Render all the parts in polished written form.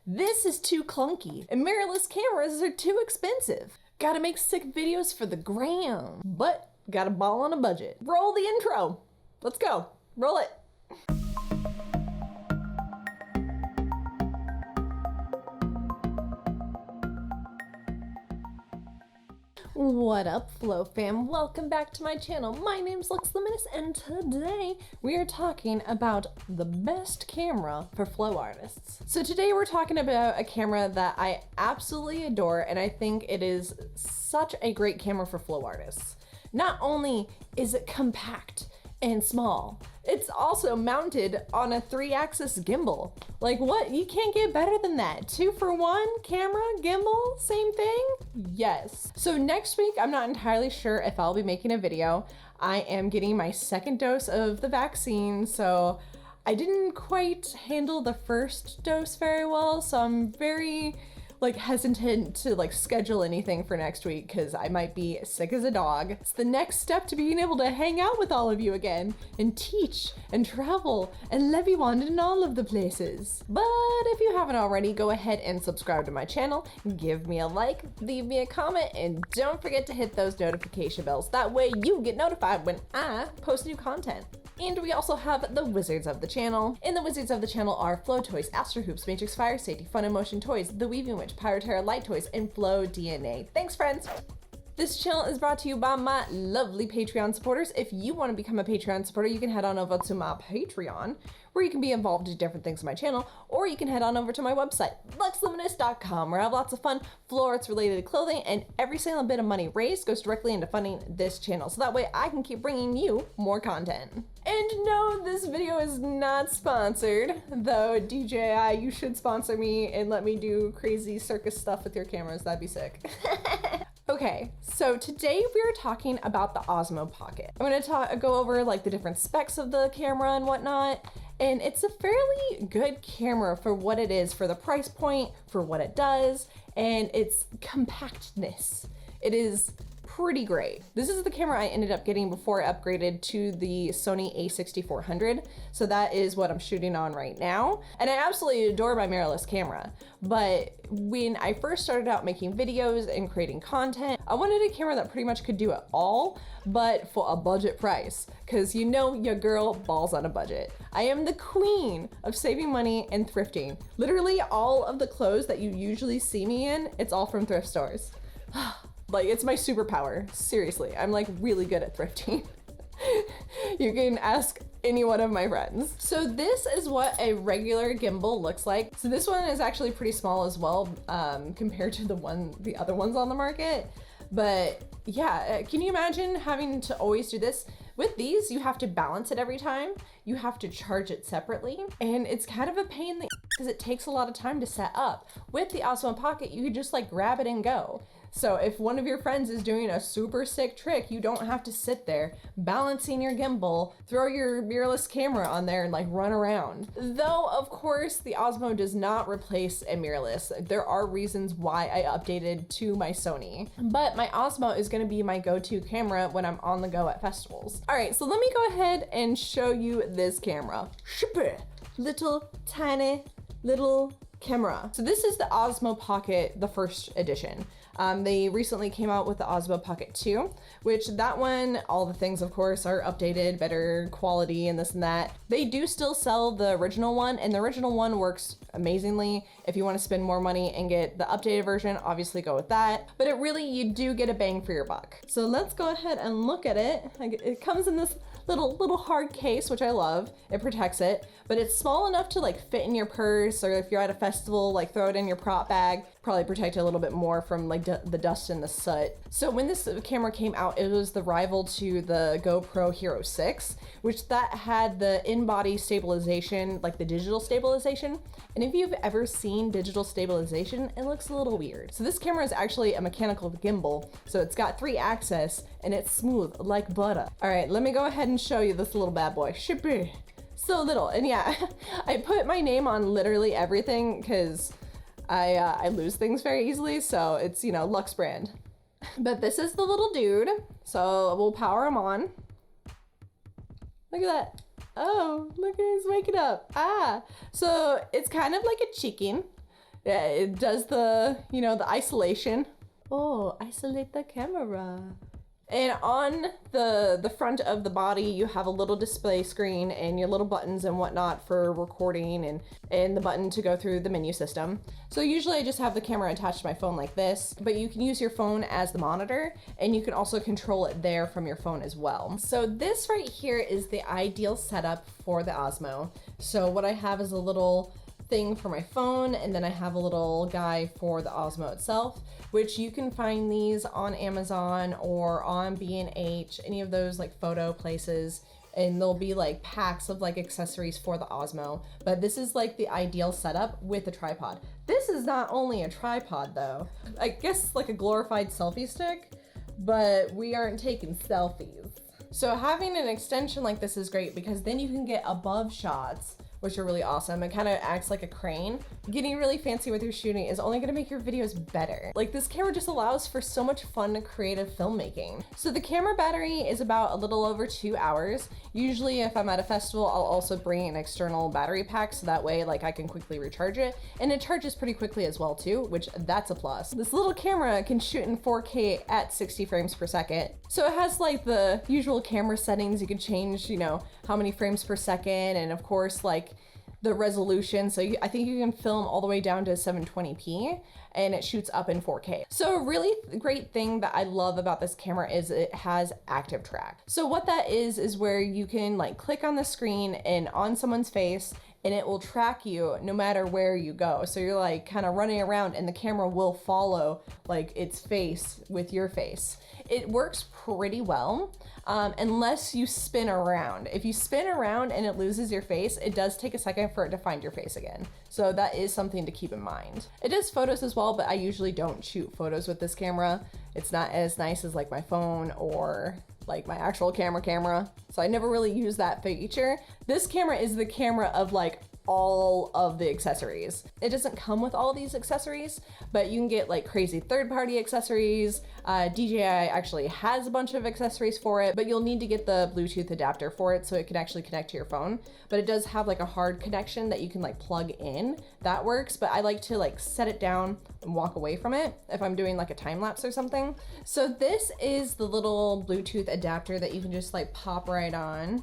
This is too clunky, and mirrorless cameras are too expensive. Gotta make sick videos for the gram, but gotta ball on a budget. Roll the intro. Let's go. Roll it. What up, Flow fam? Welcome back to my channel. My name's Lux Luminous, and today we are talking about the best camera for flow artists. So today we're talking about a camera that I absolutely adore, and I think it is such a great camera for flow artists. Not only is it compact and small, it's also mounted on a 3-axis gimbal. Like what? You can't get better than that. 2-for-1 camera, gimbal, same thing? Yes. So next week, I'm not entirely sure if I'll be making a video. I am getting my second dose of the vaccine, so I didn't quite handle the first dose very well, so I'm very hesitant to schedule anything for next week because I might be sick as a dog. It's the next step to being able to hang out with all of you again and teach and travel and Leviwand in all of the places. But if you haven't already, go ahead and subscribe to my channel, give me a like, leave me a comment, and don't forget to hit those notification bells. That way you get notified when I post new content. And we also have the wizards of the channel. And the wizards of the channel are Flow Toys, Astro Hoops, Matrix Fire Safety, Fun and Motion Toys, The Weaving Witch, Pyroterra Light Toys, and Flow DNA. Thanks, friends! This channel is brought to you by my lovely Patreon supporters. If you want to become a Patreon supporter, you can head on over to my Patreon, where you can be involved in different things on my channel, or you can head on over to my website, luxluminous.com, where I have lots of fun flow arts related clothing, and every single bit of money raised goes directly into funding this channel, so that way I can keep bringing you more content. And no, this video is not sponsored, though DJI, you should sponsor me and let me do crazy circus stuff with your cameras. That'd be sick. Okay, so today we're talking about the Osmo Pocket. I'm gonna go over the different specs of the camera and whatnot, and it's a fairly good camera for what it is, for the price point, for what it does, and its compactness. It is pretty great. This is the camera I ended up getting before I upgraded to the Sony a6400. So that is what I'm shooting on right now. And I absolutely adore my mirrorless camera. But when I first started out making videos and creating content, I wanted a camera that pretty much could do it all, but for a budget price. Cause you know your girl balls on a budget. I am the queen of saving money and thrifting. Literally all of the clothes that you usually see me in, it's all from thrift stores. It's my superpower. Seriously, I'm really good at thrifting. You can ask any one of my friends. So this is what a regular gimbal looks like. So this one is actually pretty small as well, compared to the other ones on the market. But yeah, can you imagine having to always do this? With these, you have to balance it every time. You have to charge it separately. And it's kind of a pain in the because it takes a lot of time to set up. With the Osmo Pocket, you could just grab it and go. So if one of your friends is doing a super sick trick, you don't have to sit there balancing your gimbal, throw your mirrorless camera on there and run around. Though, of course, the Osmo does not replace a mirrorless. There are reasons why I updated to my Sony. But my Osmo is gonna be my go-to camera when I'm on the go at festivals. All right, so let me go ahead and show you this camera. Little tiny little camera. So this is the Osmo Pocket, the first edition. They recently came out with the Osmo Pocket 2, which that one, all the things of course are updated, better quality and this and that. They do still sell the original one, and the original one works amazingly. If you want to spend more money and get the updated version, obviously go with that. But you do get a bang for your buck. So let's go ahead and look at it. It comes in this little hard case, which I love. It protects it, but it's small enough to fit in your purse, or if you're at a festival, throw it in your prop bag. Probably protect it a little bit more from the dust and the soot. So when this camera came out, it was the rival to the GoPro Hero 6, which that had the in-body stabilization, the digital stabilization. And if you've ever seen digital stabilization, it looks a little weird. So this camera is actually a mechanical gimbal. So it's got 3-axis and it's smooth like butter. All right, let me go ahead and show you this little bad boy. So little, and yeah, I put my name on literally everything because I lose things very easily, so it's, Lux brand. But this is the little dude, so we'll power him on. Look at that. Oh, look, he's waking up. So it's kind of like a chicken. Yeah, it does the, you know, the isolation. Oh, isolate the camera. And on the front of the body, you have a little display screen and your little buttons and whatnot for recording and the button to go through the menu system. So usually I just have the camera attached to my phone like this, but you can use your phone as the monitor and you can also control it there from your phone as well. So this right here is the ideal setup for the Osmo. So what I have is a little thing for my phone, and then I have a little guy for the Osmo itself, which you can find these on Amazon or on B&H, any of those like photo places, and there'll be like packs of like accessories for the Osmo. But this is like the ideal setup with a tripod. This is not only a tripod though, I guess like a glorified selfie stick, but we aren't taking selfies. So having an extension like this is great because then you can get above shots, which are really awesome. It kind of acts like a crane. Getting really fancy with your shooting is only gonna make your videos better. Like, this camera just allows for so much fun, creative filmmaking. So the camera battery is about a little over 2 hours. Usually if I'm at a festival, I'll also bring an external battery pack so that way like I can quickly recharge it. And it charges pretty quickly as well too, which that's a plus. This little camera can shoot in 4K at 60 frames per second. So it has like the usual camera settings. You can change, you know, how many frames per second, and of course like the resolution. So I think you can film all the way down to 720p and it shoots up in 4K. So a really great thing that I love about this camera is it has active track. So what that is where you can like click on the screen and on someone's face and it will track you no matter where you go. So you're like kind of running around and the camera will follow like its face with your face. It works pretty well. Unless you spin around. If you spin around and it loses your face, it does take a second for it to find your face again. So that is something to keep in mind. It does photos as well, but I usually don't shoot photos with this camera. It's not as nice as like my phone or like my actual camera. So I never really use that feature. This camera is the camera of like all of the accessories. It doesn't come with all these accessories, but you can get like crazy third-party accessories. DJI actually has a bunch of accessories for it, but you'll need to get the Bluetooth adapter for it so it can actually connect to your phone. But it does have like a hard connection that you can like plug in. That works, but I like to like set it down and walk away from it if I'm doing like a time lapse or something. So this is the little Bluetooth adapter that you can just like pop right on.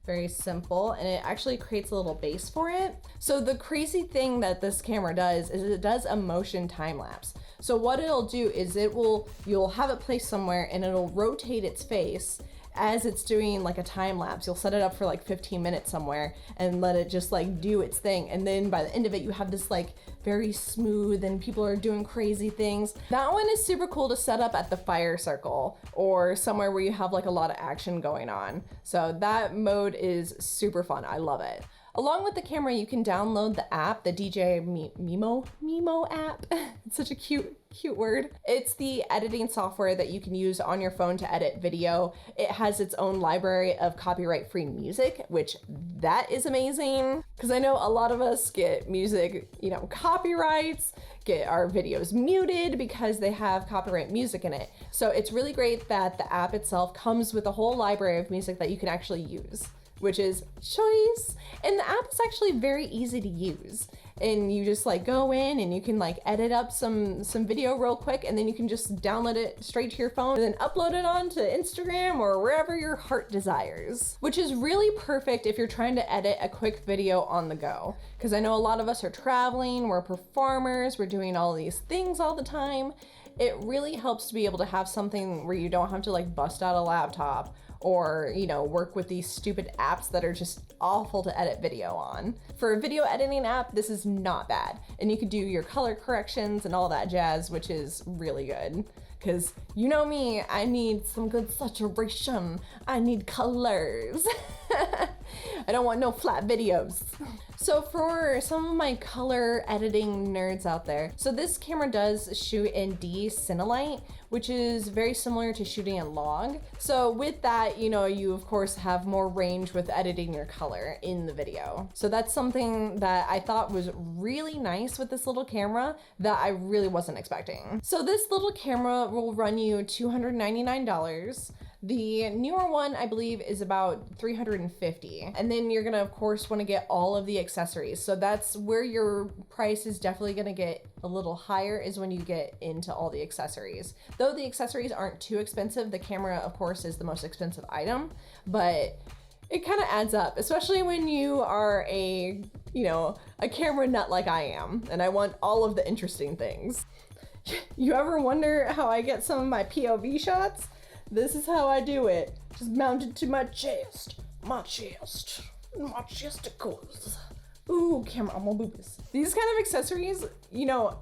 Very simple, and it actually creates a little base for it. So the crazy thing that this camera does is it does a motion time lapse. So what it'll do is you'll have it placed somewhere and it'll rotate its face as it's doing like a time lapse. You'll set it up for like 15 minutes somewhere and let it just like do its thing. And then by the end of it, you have this like very smooth and people are doing crazy things. That one is super cool to set up at the fire circle or somewhere where you have like a lot of action going on. So that mode is super fun. I love it. Along with the camera, you can download the app, the DJI Mimo App. It's such a cute word. It's the editing software that you can use on your phone to edit video. It has its own library of copyright-free music, which that is amazing. Because I know a lot of us get music, you know, copyrights, get our videos muted because they have copyright music in it. So it's really great that the app itself comes with a whole library of music that you can actually use, which is choice. And the app is actually very easy to use. And you just like go in and you can like edit up some video real quick, and then you can just download it straight to your phone and then upload it onto Instagram or wherever your heart desires, which is really perfect if you're trying to edit a quick video on the go. Because I know a lot of us are traveling, we're performers, we're doing all these things all the time. It really helps to be able to have something where you don't have to like bust out a laptop or, you know, work with these stupid apps that are just awful to edit video on. For a video editing app, this is not bad. And you can do your color corrections and all that jazz, which is really good. Because you know me, I need some good saturation. I need colors. I don't want no flat videos. So for some of my color editing nerds out there, so this camera does shoot in D-Cinelite, which is very similar to shooting in log. So with that, you know, you of course have more range with editing your color in the video. So that's something that I thought was really nice with this little camera that I really wasn't expecting. So this little camera will run you $299. The newer one, I believe, is about $350. And then you're gonna, of course, wanna get all of the accessories. So that's where your price is definitely gonna get a little higher, is when you get into all the accessories. Though the accessories aren't too expensive, the camera, of course, is the most expensive item, but it kind of adds up, especially when you are a camera nut like I am, and I want all of the interesting things. You ever wonder how I get some of my POV shots? This is how I do it. Just mounted to my chest, my chesticles. Ooh, camera, I'm gonna move this. These kind of accessories,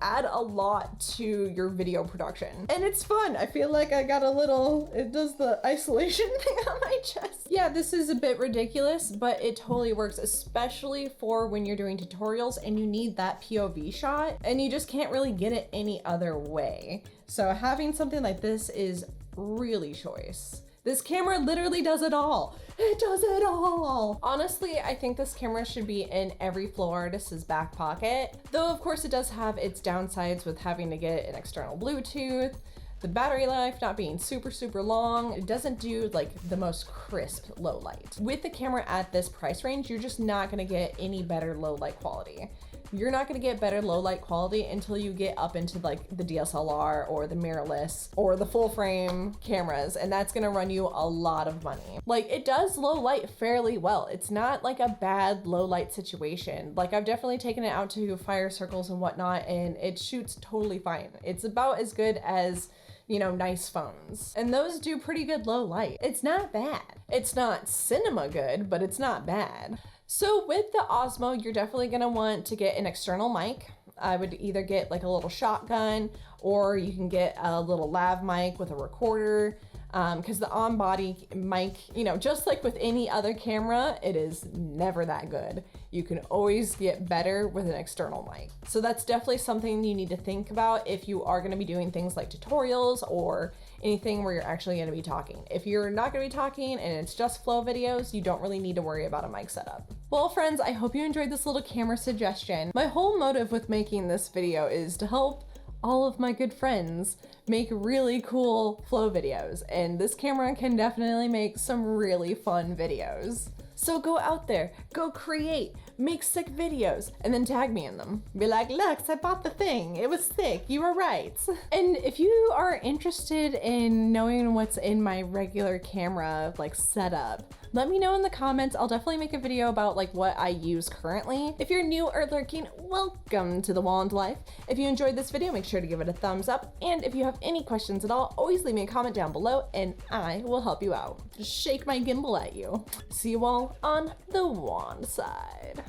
add a lot to your video production. And it's fun. I feel like I got it does the isolation thing on my chest. Yeah, this is a bit ridiculous, but it totally works, especially for when you're doing tutorials and you need that POV shot and you just can't really get it any other way. So having something like this is really choice. This camera literally does it all. It does it all. Honestly, I think this camera should be in every flow artist's back pocket. Though of course it does have its downsides with having to get an external Bluetooth, the battery life not being super long. It doesn't do like the most crisp low light. With the camera at this price range, you're just not gonna get any better low light quality. You're not gonna get better low light quality until you get up into like the DSLR or the mirrorless or the full frame cameras, and that's gonna run you a lot of money. Like, it does low light fairly well. It's not like a bad low light situation. Like, I've definitely taken it out to fire circles and whatnot, and it shoots totally fine. It's about as good as nice phones. And those do pretty good low light. It's not bad. It's not cinema good, but it's not bad. So with the Osmo, you're definitely gonna want to get an external mic. I would either get like a little shotgun, or you can get a little lav mic with a recorder, because the on-body mic, just like with any other camera, it is never that good. You can always get better with an external mic. So that's definitely something you need to think about if you are gonna be doing things like tutorials or anything where you're actually gonna be talking. If you're not gonna be talking and it's just flow videos, you don't really need to worry about a mic setup. Well, friends, I hope you enjoyed this little camera suggestion. My whole motive with making this video is to help all of my good friends make really cool flow videos, and this camera can definitely make some really fun videos. So go out there, go create, make sick videos, and then tag me in them. Be like, Lux, I bought the thing. It was sick. You were right. And if you are interested in knowing what's in my regular camera setup, let me know in the comments. I'll definitely make a video about what I use currently. If you're new or lurking, welcome to the wand life. If you enjoyed this video, make sure to give it a thumbs up. And if you have any questions at all, always leave me a comment down below and I will help you out. Just shake my gimbal at you. See you all on the wand side.